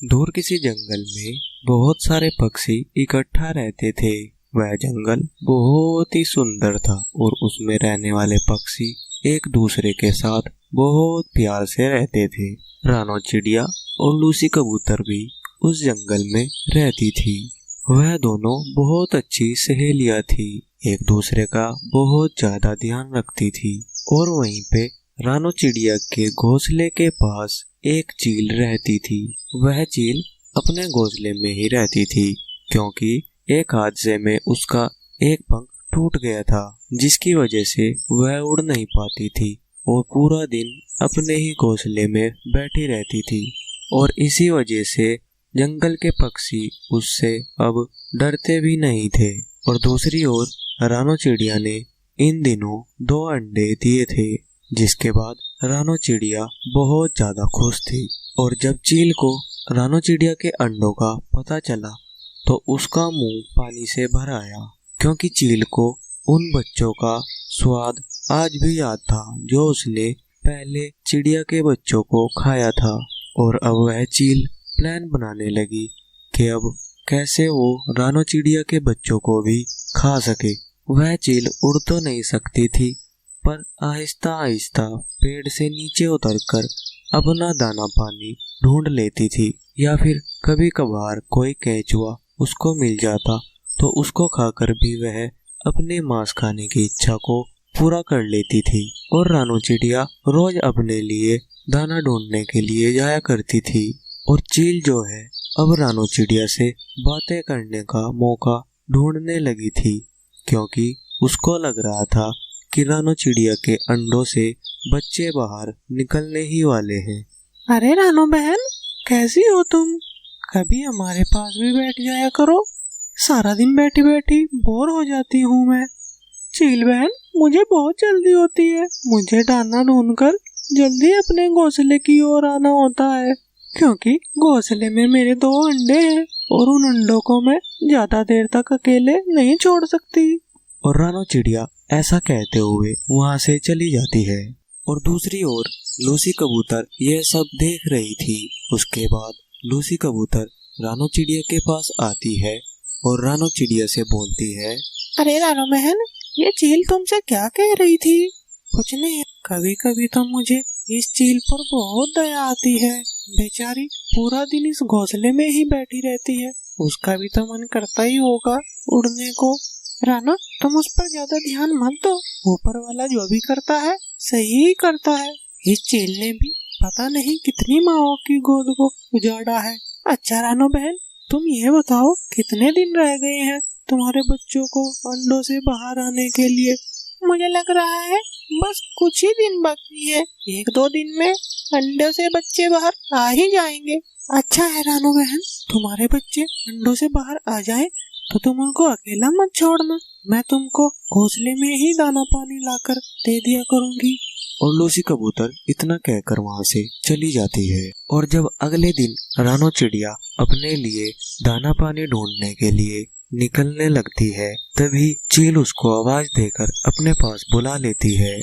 दूर किसी जंगल में बहुत सारे पक्षी इकट्ठा रहते थे। वह जंगल बहुत ही सुंदर था और उसमें रहने वाले पक्षी एक दूसरे के साथ बहुत प्यार से रहते थे। रानो चिड़िया और लूसी कबूतर भी उस जंगल में रहती थी। वह दोनों बहुत अच्छी सहेलियां थी, एक दूसरे का बहुत ज्यादा ध्यान रखती थी। और वहीं पे रानो चिड़िया के घोंसले के पास एक चील रहती थी। वह चील अपने घोंसले में ही रहती थी क्योंकि एक हादसे में उसका एक पंख टूट गया था, जिसकी वजह से वह उड़ नहीं पाती थी और पूरा दिन अपने ही घोंसले में बैठी रहती थी। और इसी वजह से जंगल के पक्षी उससे अब डरते भी नहीं थे। और दूसरी ओर रानो चिड़िया ने इन दिनों 2 अंडे दिए थे, जिसके बाद रानो चिड़िया बहुत ज्यादा खुश थी। और जब चील को रानो चिड़िया के अंडों का पता चला तो उसका मुंह पानी से भर आया, क्योंकि चील को उन बच्चों का स्वाद आज भी याद था जो उसने पहले चिड़िया के बच्चों को खाया था। और अब वह चील प्लान बनाने लगी कि अब कैसे वो रानो चिड़िया के बच्चों को भी खा सके। वह चील उड़ तो नहीं सकती थी, पर आहिस्ता आहिस्ता पेड़ से नीचे उतरकर अपना दाना पानी ढूंढ लेती थी, या फिर कभी कभार कोई केंचुआ उसको मिल जाता तो उसको खाकर भी वह अपने मांस खाने की इच्छा को पूरा कर लेती थी। और रानो चिड़िया रोज अपने लिए दाना ढूंढने के लिए जाया करती थी। और चील जो है अब रानो चिड़िया से बातें करने का मौका ढूंढने लगी थी, क्योंकि उसको लग रहा था कि रानो चिड़िया के अंडों से बच्चे बाहर निकलने ही वाले हैं। अरे रानो बहन, कैसी हो तुम? कभी हमारे पास भी बैठ जाया करो। सारा दिन बैठी बैठी बोर हो जाती हूँ मैं। चील बहन, मुझे बहुत जल्दी होती है। मुझे दाना ढूंढकर जल्दी अपने घोंसले की ओर आना होता है, क्योंकि घोंसले में मेरे 2 अंडे हैं और उन अंडों को मैं ज्यादा देर तक अकेले नहीं छोड़ सकती। और रानो चिड़िया ऐसा कहते हुए वहाँ से चली जाती है। और दूसरी ओर लूसी कबूतर यह सब देख रही थी। उसके बाद लूसी कबूतर रानो चिड़िया के पास आती है और रानो चिड़िया से बोलती है, अरे रानो बहन, ये चील तुमसे क्या कह रही थी? कुछ नहीं, कभी कभी तो मुझे इस चील पर बहुत दया आती है। बेचारी पूरा दिन इस घोंसले में ही बैठी रहती है, उसका भी तो मन करता ही होगा उड़ने को। रानो, तुम उस पर ज्यादा ध्यान मत दो, ऊपर वाला जो भी करता है सही ही करता है। इस चील ने भी पता नहीं कितनी माओं की गोद को उजाड़ा है। अच्छा रानो बहन, तुम ये बताओ, कितने दिन रह गए हैं तुम्हारे बच्चों को अंडों से बाहर आने के लिए? मुझे लग रहा है बस कुछ ही दिन बाकी है, 1-2 दिन में अंडों से बच्चे बाहर आ ही जाएंगे। अच्छा है रानो बहन, तुम्हारे बच्चे अंडों से बाहर आ जाएं तो तुम उनको अकेला मत छोड़ना, मैं तुमको घोंसले में ही दाना पानी लाकर दे दिया करूंगी। और लूसी कबूतर इतना कहकर वहाँ से चली जाती है। और जब अगले दिन रानो चिड़िया अपने लिए दाना पानी ढूंढने के लिए निकलने लगती है, तभी चील उसको आवाज देकर अपने पास बुला लेती है।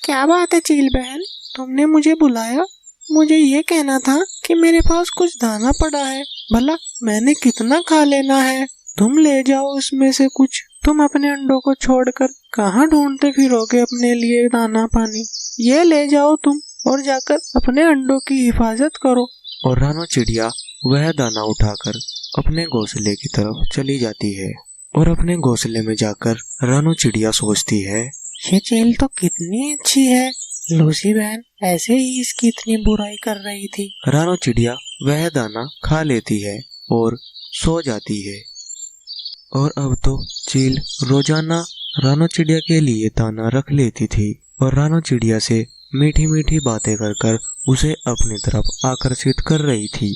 क्या बात है चील बहन, तुमने मुझे बुलाया? मुझे ये कहना था कि मेरे पास कुछ दाना पड़ा है, भला मैंने कितना खा लेना है, तुम ले जाओ उसमें से कुछ। तुम अपने अंडों को छोड़कर कहाँ ढूंढते फिरोगे अपने लिए दाना पानी? ये ले जाओ तुम और जाकर अपने अंडों की हिफाजत करो। और रानो चिड़िया वह दाना उठाकर अपने घोंसले की तरफ चली जाती है। और अपने घोंसले में जाकर रानो चिड़िया सोचती है, ये चील तो कितनी अच्छी है, लूसी बहन ऐसे ही इसकी इतनी बुराई कर रही थी। रानो चिड़िया वह दाना खा लेती है और सो जाती है। और अब तो चील रोजाना रानो चिड़िया के लिए दाना रख लेती थी और रानो चिड़िया से मीठी मीठी बातें कर कर उसे अपनी तरफ आकर्षित कर रही थी।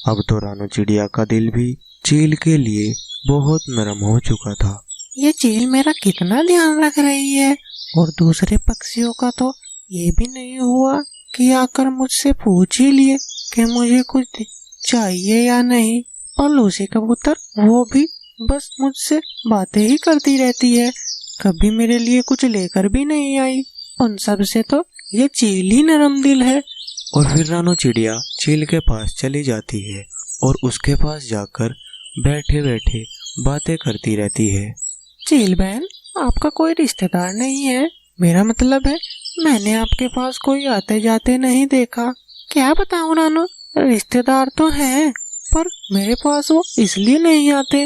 अब तो रानो चिड़िया का दिल भी चील के लिए बहुत नरम हो चुका था। ये चील मेरा कितना ध्यान रख रही है, और दूसरे पक्षियों का तो ये भी नहीं हुआ कि आकर मुझसे पूछ ही लिए कि मुझे कुछ चाहिए या नहीं। और लूसी कबूतर वो भी बस मुझसे बातें ही करती रहती है, कभी मेरे लिए कुछ लेकर भी नहीं आई। उन सब से तो ये चील ही नरम दिल है। और फिर रानो चिड़िया चील के पास चली जाती है और उसके पास जाकर बैठे बैठे बातें करती रहती है। चील बहन, आपका कोई रिश्तेदार नहीं है? मेरा मतलब है, मैंने आपके पास कोई आते जाते नहीं देखा। क्या बताऊं रानो, रिश्तेदार तो हैं, पर मेरे पास वो इसलिए नहीं आते,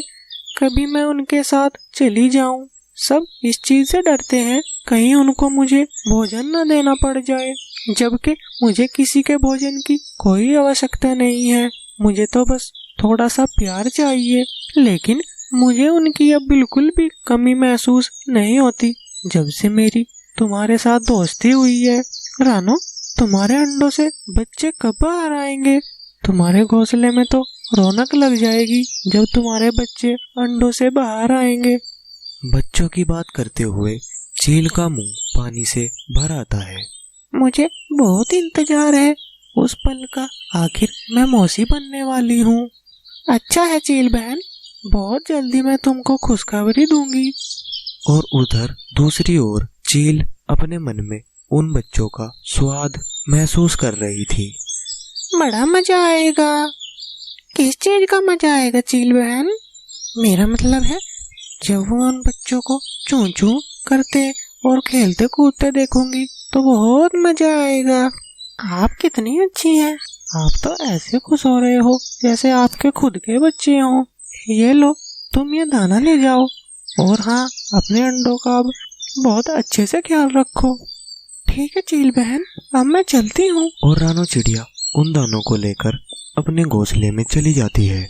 कभी मैं उनके साथ चली जाऊं। सब इस चीज से डरते हैं कहीं उनको मुझे भोजन न देना पड़ जाए, जबकि मुझे किसी के भोजन की कोई आवश्यकता नहीं है। मुझे तो बस थोड़ा सा प्यार चाहिए, लेकिन मुझे उनकी अब बिल्कुल भी कमी महसूस नहीं होती जब से मेरी तुम्हारे साथ दोस्ती हुई है। रानो, तुम्हारे अंडों से बच्चे कब बाहर आएंगे? तुम्हारे घोंसले में तो रौनक लग जाएगी जब तुम्हारे बच्चे अंडों से बाहर आएंगे। बच्चों की बात करते हुए चील का मुंह पानी से भर आता है। मुझे बहुत इंतजार है उस पल का, आखिर मैं मौसी बनने वाली हूँ। अच्छा है चील बहन, बहुत जल्दी मैं तुमको खुशखबरी दूंगी। और उधर दूसरी ओर चील अपने मन में उन बच्चों का स्वाद महसूस कर रही थी। बड़ा मजा आएगा। किस चीज का मजा आएगा चील बहन? मेरा मतलब है, जब वो उन बच्चों को चूं चूं करते और खेलते कूदते देखूंगी तो बहुत मजा आएगा। आप कितनी अच्छी हैं। आप तो ऐसे खुश हो रहे हो जैसे आपके खुद के बच्चे हों। ये लो, तुम ये दाना ले जाओ, और हाँ, अपने अंडों का अब बहुत अच्छे से ख्याल रखो। ठीक है चील बहन, अब मैं चलती हूँ। और रानो चिड़िया उन दानों को लेकर अपने घोंसले में चली जाती है।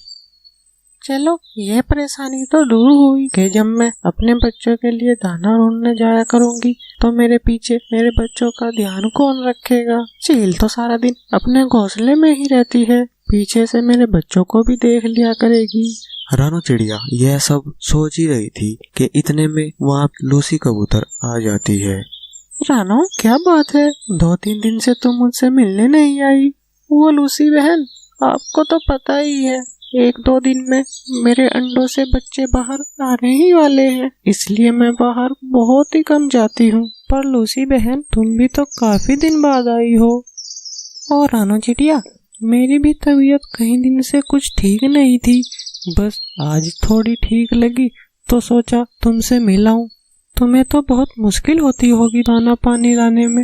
चलो, ये परेशानी तो दूर हुई कि जब मैं अपने बच्चों के लिए दाना ढूंढने जाया करूंगी तो मेरे पीछे मेरे बच्चों का ध्यान कौन रखेगा। चील तो सारा दिन अपने घोंसले में ही रहती है, पीछे से मेरे बच्चों को भी देख लिया करेगी। रानो चिड़िया यह सब सोच ही रही थी कि इतने में वहाँ लूसी कबूतर आ जाती है। रानो, क्या बात है, 2-3 दिन से तुम मुझसे मिलने नहीं आई? वो लूसी बहन, आपको तो पता ही है 1-2 दिन में मेरे अंडों से बच्चे बाहर आने ही वाले हैं, इसलिए मैं बाहर बहुत ही कम जाती हूँ। पर लूसी बहन, तुम भी तो काफी दिन बाद आई हो। और रानो चिड़िया, मेरी भी तबीयत कई दिन से कुछ ठीक नहीं थी, बस आज थोड़ी ठीक लगी तो सोचा तुमसे मिलाऊं। तुम्हें तो बहुत मुश्किल होती होगी दाना पानी लाने में।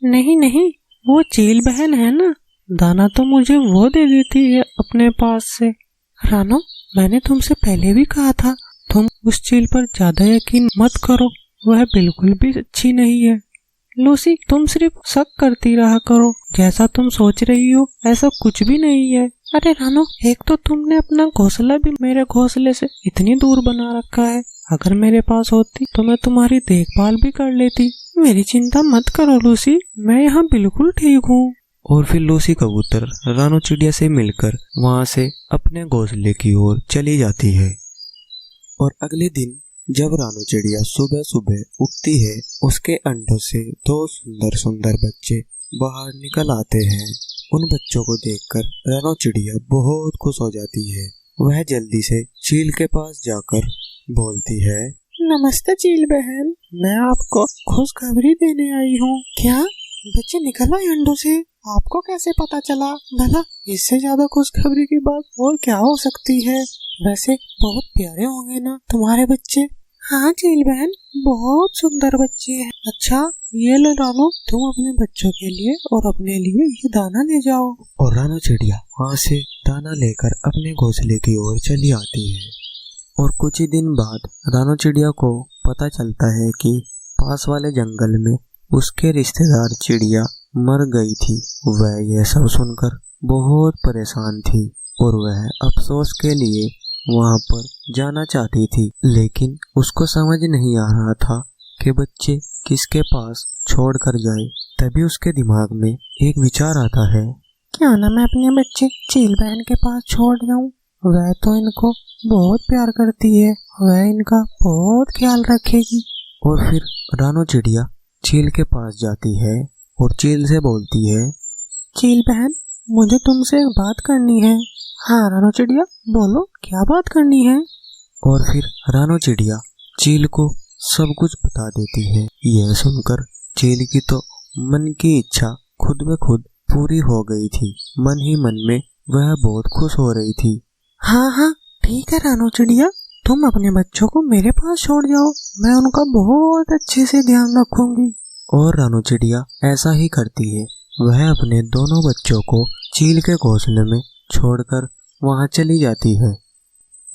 नहीं नहीं, वो चील बहन है ना, दाना तो मुझे वो दे देती है अपने पास से। रानो, मैंने तुमसे पहले भी कहा था, तुम उस चील पर ज्यादा यकीन मत करो, वह बिल्कुल भी अच्छी नहीं है। लूसी, तुम सिर्फ शक करती रहा करो, जैसा तुम सोच रही हो ऐसा कुछ भी नहीं है। अरे रानो, एक तो तुमने अपना घोंसला भी मेरे घोंसले से इतनी दूर बना रखा है, अगर मेरे पास होती तो मैं तुम्हारी देखभाल भी कर लेती। मेरी चिंता मत करो लूसी, मैं यहाँ बिल्कुल ठीक हूँ। और फिर लूसी कबूतर रानो चिड़िया से मिलकर वहाँ से अपने घोंसले की ओर चली जाती है। और अगले दिन जब रानो चिड़िया सुबह सुबह उठती है, उसके अंडों से 2 सुंदर सुंदर बच्चे बाहर निकल आते हैं। उन बच्चों को देखकर रानो चिड़िया बहुत खुश हो जाती है। वह जल्दी से चील के पास जाकर बोलती है, नमस्ते चील बहन, मैं आपको खुशखबरी देने आई हूँ। क्या बच्चे निकल आए अंडों से? आपको कैसे पता चला? भला इससे ज्यादा खुशखबरी की बात और क्या हो सकती है? वैसे बहुत प्यारे होंगे ना तुम्हारे बच्चे? हाँ चील बहन, बहुत सुंदर बच्चे हैं। अच्छा, ये लो रानो, तुम अपने बच्चों के लिए और अपने लिए ये दाना ले जाओ। और रानो चिड़िया वहाँ से दाना लेकर अपने घोंसले की ओर चली आती है। और कुछ ही दिन बाद रानो चिड़िया को पता चलता है कि पास वाले जंगल में उसके रिश्तेदार चिड़िया मर गई थी। वह यह सब सुनकर बहुत परेशान थी और वह अफसोस के लिए वहाँ पर जाना चाहती थी, लेकिन उसको समझ नहीं आ रहा था कि बच्चे किसके पास छोड़ कर जाए। तभी उसके दिमाग में एक विचार आता है, क्यों ना मैं अपने बच्चे चील बहन के पास छोड़ जाऊं, वह तो इनको बहुत प्यार करती है, वह इनका बहुत ख्याल रखेगी। और फिर रानो चिड़िया चील के पास जाती है और चील से बोलती है, चील बहन, मुझे तुमसे बात करनी है। हाँ रानो चिड़िया, बोलो क्या बात करनी है। और फिर रानो चिड़िया चील को सब कुछ बता देती है। यह सुनकर चील की तो मन की इच्छा खुद ब खुद पूरी हो गई थी। मन ही मन में वह बहुत खुश हो रही थी। हाँ हाँ ठीक है रानो चिड़िया, तुम अपने बच्चों को मेरे पास छोड़ जाओ, मैं उनका बहुत अच्छे से ध्यान रखूंगी। और रानो चिड़िया ऐसा ही करती है। वह अपने दोनों बच्चों को चील के घोंसले में छोड़कर वहां चली जाती है।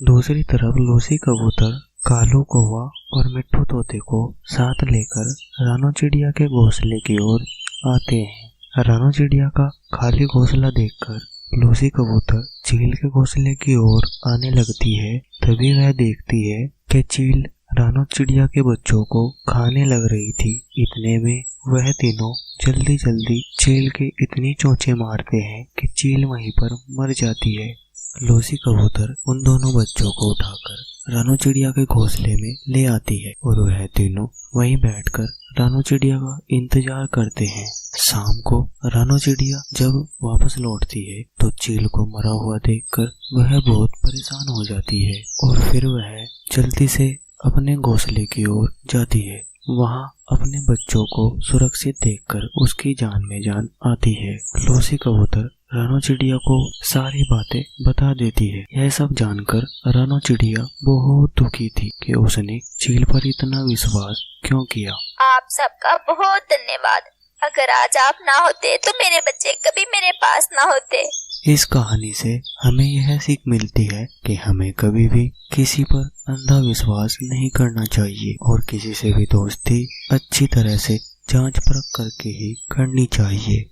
दूसरी तरफ लूसी कबूतर कालू कौवा और मिट्ठू तोते को साथ लेकर रानो चिड़िया के घोंसले की ओर आते हैं। रानो चिड़िया का खाली घोंसला देखकर लूसी कबूतर चील के घोंसले की ओर आने लगती है। तभी वह देखती है कि चील रानो चिड़िया के बच्चों को खाने लग रही थी। इतने में वह तीनों जल्दी जल्दी चील के इतनी चोंचे मारते हैं कि चील वहीं पर मर जाती है। लूसी कबूतर उन दोनों बच्चों को उठाकर रानो चिड़िया के घोंसले में ले आती है और वह तीनों वहीं बैठकर रानो चिड़िया का इंतजार करते हैं। शाम को रानो चिड़िया जब वापस लौटती है तो चील को मरा हुआ देखकर वह बहुत परेशान हो जाती है और फिर वह जल्दी से अपने घोंसले की ओर जाती है। वहां अपने बच्चों को सुरक्षित देखकर उसकी जान में जान आती है। लूसी कबूतर रानो चिड़िया को सारी बातें बता देती है। यह सब जानकर रानो चिड़िया बहुत दुखी थी कि उसने चील पर इतना विश्वास क्यों किया। आप सबका बहुत धन्यवाद। अगर आज आप ना होते तो मेरे बच्चे कभी मेरे पास ना होते। इस कहानी से हमें यह सीख मिलती है कि हमें कभी भी किसी पर अंधा विश्वास नहीं करना चाहिए और किसी से भी दोस्ती अच्छी तरह से जांच परख करके ही करनी चाहिए।